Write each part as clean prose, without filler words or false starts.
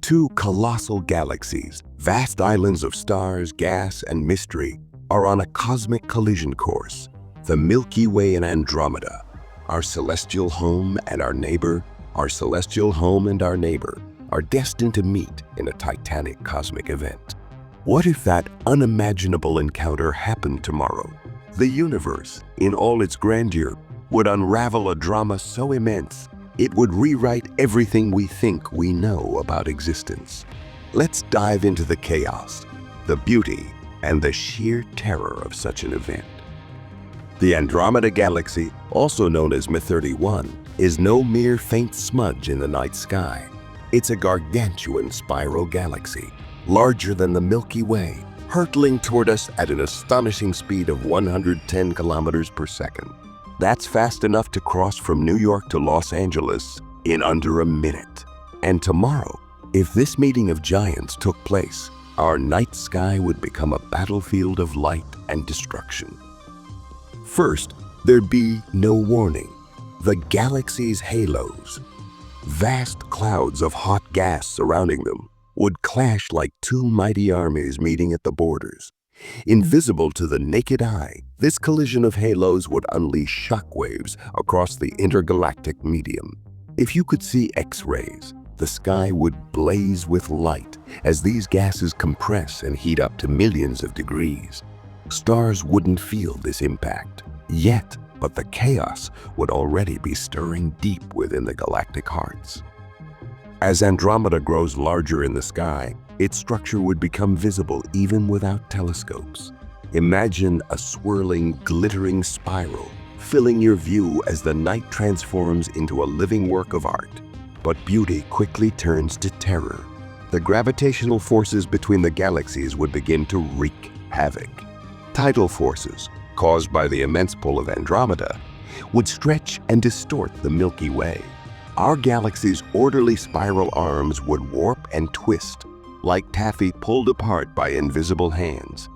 Two colossal galaxies, vast islands of stars, gas, and mystery, are on a cosmic collision course. The Milky Way and Andromeda, our celestial home and our neighbor, are destined to meet in a titanic cosmic event. What if that unimaginable encounter happened tomorrow? The universe, in all its grandeur, would unravel a drama so immense it would rewrite everything we think we know about existence. Let's dive into the chaos, the beauty, and the sheer terror of such an event. The Andromeda Galaxy, also known as M31, is no mere faint smudge in the night sky. It's a gargantuan spiral galaxy, larger than the Milky Way, hurtling toward us at an astonishing speed of 110 kilometers per second. That's fast enough to cross from New York to Los Angeles in under a minute. And tomorrow, if this meeting of giants took place, our night sky would become a battlefield of light and destruction. First, there'd be no warning. The galaxy's halos, vast clouds of hot gas surrounding them, would clash like two mighty armies meeting at the borders. Invisible to the naked eye, this collision of halos would unleash shockwaves across the intergalactic medium. If you could see X-rays, the sky would blaze with light as these gases compress and heat up to millions of degrees. Stars wouldn't feel this impact yet, but the chaos would already be stirring deep within the galactic hearts. As Andromeda grows larger in the sky, its structure would become visible even without telescopes. Imagine a swirling, glittering spiral filling your view as the night transforms into a living work of art. But beauty quickly turns to terror. The gravitational forces between the galaxies would begin to wreak havoc. Tidal forces, caused by the immense pull of Andromeda, would stretch and distort the Milky Way. Our galaxy's orderly spiral arms would warp and twist, like taffy pulled apart by invisible hands.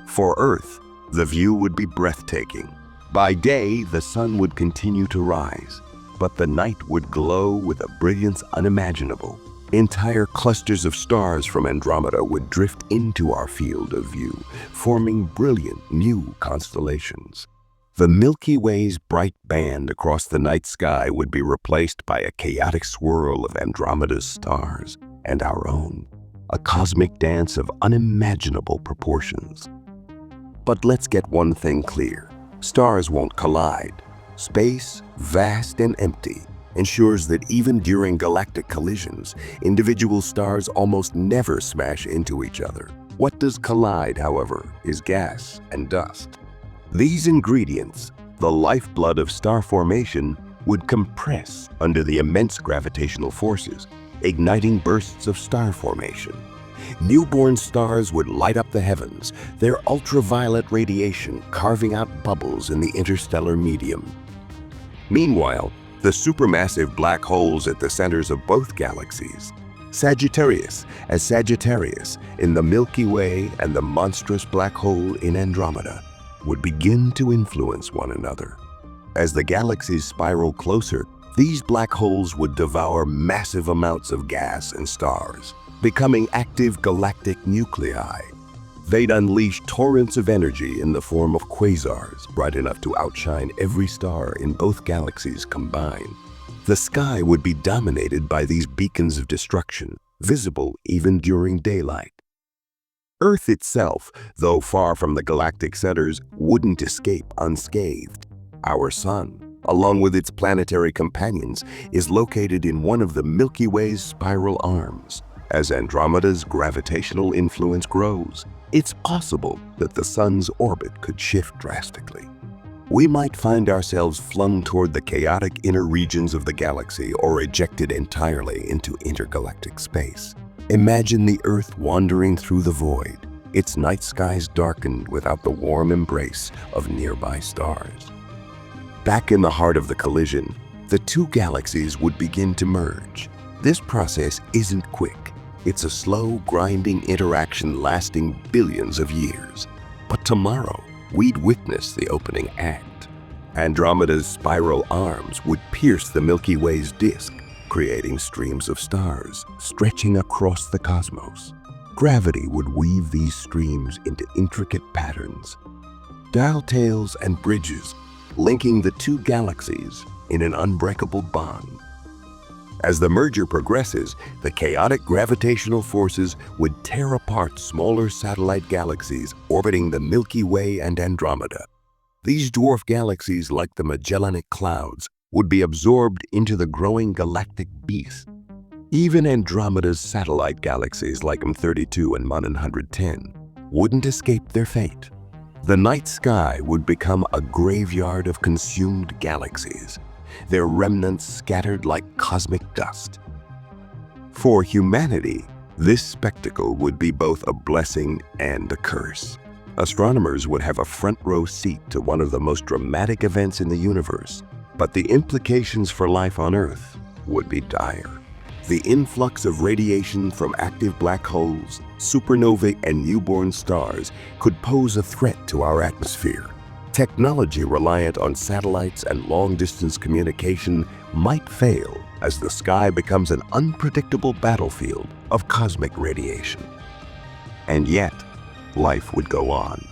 For Earth, the view would be breathtaking. By day, the sun would continue to rise, but the night would glow with a brilliance unimaginable. Entire clusters of stars from Andromeda would drift into our field of view, forming brilliant new constellations. The Milky Way's bright band across the night sky would be replaced by a chaotic swirl of Andromeda's stars and our own, a cosmic dance of unimaginable proportions. But let's get one thing clear. Stars won't collide. Space, vast and empty, ensures that even during galactic collisions, individual stars almost never smash into each other. What does collide, however, is gas and dust. These ingredients, the lifeblood of star formation, would compress under the immense gravitational forces, igniting bursts of star formation. Newborn stars would light up the heavens, their ultraviolet radiation carving out bubbles in the interstellar medium. Meanwhile, the supermassive black holes at the centers of both galaxies, Sagittarius in the Milky Way and the monstrous black hole in Andromeda, would begin to influence one another. As the galaxies spiral closer, these black holes would devour massive amounts of gas and stars, becoming active galactic nuclei. They'd unleash torrents of energy in the form of quasars, bright enough to outshine every star in both galaxies combined. The sky would be dominated by these beacons of destruction, visible even during daylight. Earth itself, though far from the galactic centers, wouldn't escape unscathed. Our sun, along with its planetary companions, is located in one of the Milky Way's spiral arms. As Andromeda's gravitational influence grows, it's possible that the sun's orbit could shift drastically. We might find ourselves flung toward the chaotic inner regions of the galaxy or ejected entirely into intergalactic space. Imagine the Earth wandering through the void, its night skies darkened without the warm embrace of nearby stars. Back in the heart of the collision, the two galaxies would begin to merge. This process isn't quick. It's a slow, grinding interaction lasting billions of years. But tomorrow, we'd witness the opening act. Andromeda's spiral arms would pierce the Milky Way's disk, creating streams of stars stretching across the cosmos. Gravity would weave these streams into intricate patterns, dial tails and bridges linking the two galaxies in an unbreakable bond. As the merger progresses, the chaotic gravitational forces would tear apart smaller satellite galaxies orbiting the Milky Way and Andromeda. These dwarf galaxies, like the Magellanic Clouds, would be absorbed into the growing galactic beast. Even Andromeda's satellite galaxies like M32 and Mon 110 wouldn't escape their fate. The night sky would become a graveyard of consumed galaxies, their remnants scattered like cosmic dust. For humanity, this spectacle would be both a blessing and a curse. Astronomers would have a front-row seat to one of the most dramatic events in the universe, but the implications for life on Earth would be dire. The influx of radiation from active black holes, supernovae, and newborn stars could pose a threat to our atmosphere. Technology reliant on satellites and long-distance communication might fail as the sky becomes an unpredictable battlefield of cosmic radiation. And yet, life would go on.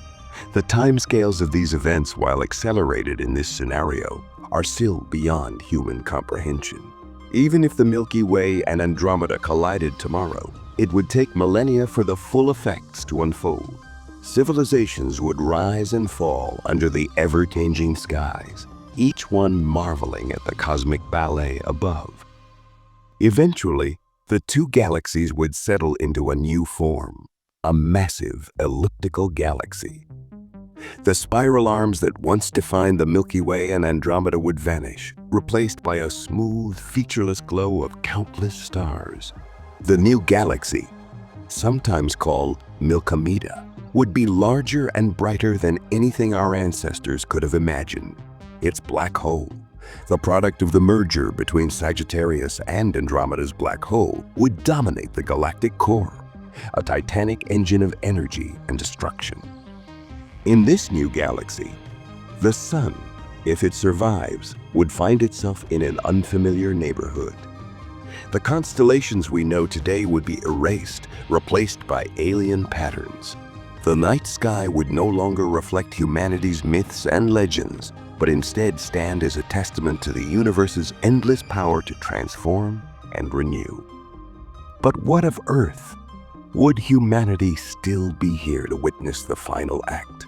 The timescales of these events, while accelerated in this scenario, are still beyond human comprehension. Even if the Milky Way and Andromeda collided tomorrow, it would take millennia for the full effects to unfold. Civilizations would rise and fall under the ever-changing skies, each one marveling at the cosmic ballet above. Eventually, the two galaxies would settle into a new form, a massive elliptical galaxy. The spiral arms that once defined the Milky Way and Andromeda would vanish, replaced by a smooth, featureless glow of countless stars. The new galaxy, sometimes called Milkomeda, would be larger and brighter than anything our ancestors could have imagined. Its black hole, the product of the merger between Sagittarius and Andromeda's black hole, would dominate the galactic core, a titanic engine of energy and destruction. In this new galaxy, the Sun, if it survives, would find itself in an unfamiliar neighborhood. The constellations we know today would be erased, replaced by alien patterns. The night sky would no longer reflect humanity's myths and legends, but instead stand as a testament to the universe's endless power to transform and renew. But what of Earth? Would humanity still be here to witness the final act?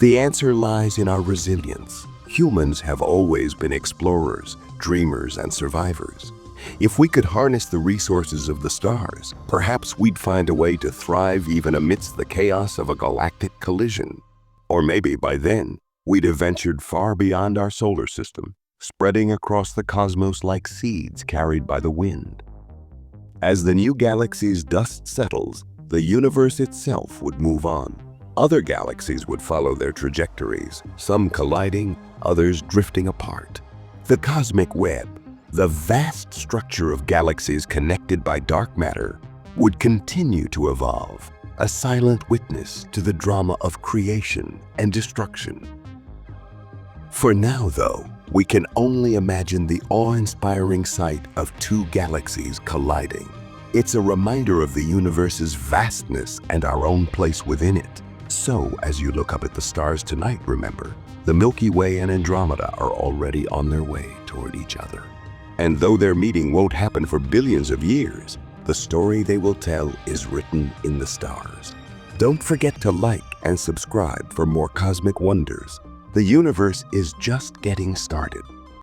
The answer lies in our resilience. Humans have always been explorers, dreamers, and survivors. If we could harness the resources of the stars, perhaps we'd find a way to thrive even amidst the chaos of a galactic collision. Or maybe by then, we'd have ventured far beyond our solar system, spreading across the cosmos like seeds carried by the wind. As the new galaxy's dust settles, the universe itself would move on. Other galaxies would follow their trajectories, some colliding, others drifting apart. The cosmic web, the vast structure of galaxies connected by dark matter, would continue to evolve, a silent witness to the drama of creation and destruction. For now, though, we can only imagine the awe-inspiring sight of two galaxies colliding. It's a reminder of the universe's vastness and our own place within it. So, as you look up at the stars tonight, remember, the Milky Way and Andromeda are already on their way toward each other. And though their meeting won't happen for billions of years, the story they will tell is written in the stars. Don't forget to like and subscribe for more cosmic wonders. The universe is just getting started.